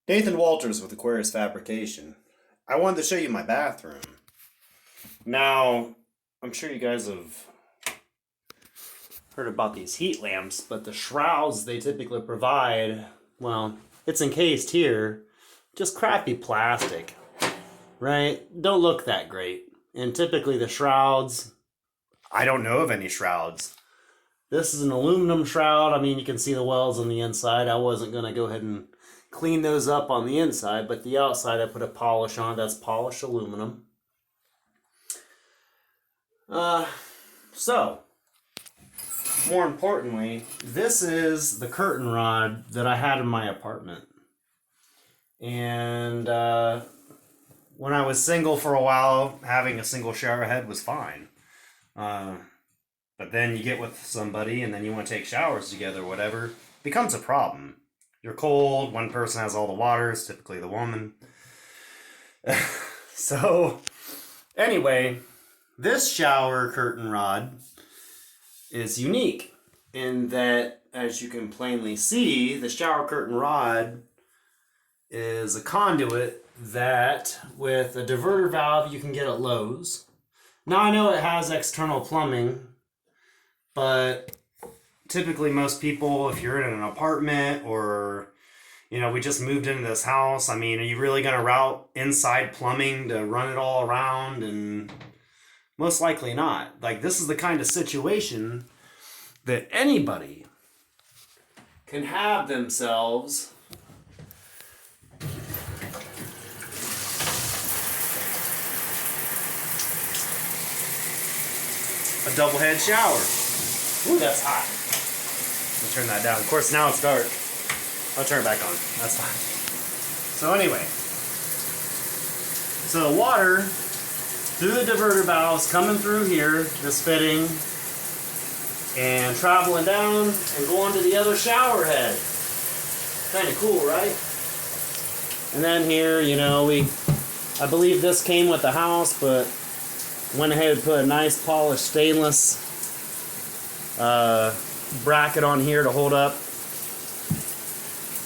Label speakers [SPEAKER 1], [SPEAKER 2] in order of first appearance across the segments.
[SPEAKER 1] Nathan Walters with Aquarius Fabrication. I wanted to show you my bathroom. Now, I'm sure you guys have heard about these heat lamps, but the shrouds they typically provide, well, it's encased here, just crappy plastic, right? Don't look that great. And typically the shrouds, I don't know of any shrouds. This is an aluminum shroud. I mean, you can see the welds on the inside. I wasn't going to go ahead and clean those up on the inside, but the outside I put a polish on. That's polished aluminum. So, more importantly, this is the curtain rod that I had in my apartment. And when I was single for a while, having a single shower head was fine. But then you get with somebody and then you want to take showers together, whatever, it becomes a problem. You're cold, one person has all the water, it's typically the woman. So, anyway, this shower curtain rod is unique in that, as you can plainly see, the shower curtain rod is a conduit that, with a diverter valve, you can get at Lowe's. Now, I know it has external plumbing, but typically most people, if you're in an apartment or, you know, we just moved into this house, I mean, are you really going to route inside plumbing to run it all around? And most likely not. Like, this is the kind of situation that anybody can have themselves a double head shower. Ooh, that's hot. I'll turn that down. Of course, now it's dark. I'll turn it back on. That's fine. So anyway, so the water through the diverter valves coming through here, this fitting, and traveling down and going to the other shower head. Kind of cool, right? And then here, you know, I believe this came with the house, but went ahead and put a nice polished stainless bracket on here to hold up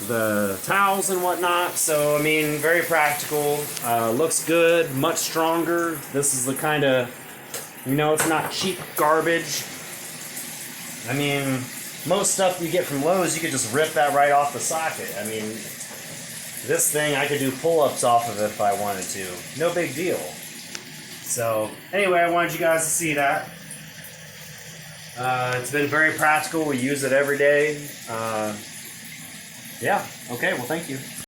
[SPEAKER 1] the towels and whatnot. So I mean, very practical, looks good, much stronger. This is the kind of, you know, it's not cheap garbage. I mean, most stuff you get from Lowe's, you could just rip that right off the socket. I mean, this thing I could do pull-ups off of it if I wanted to. No big deal. So anyway, I wanted you guys to see that. It's been very practical. We use it every day. Yeah. Okay. Well, thank you.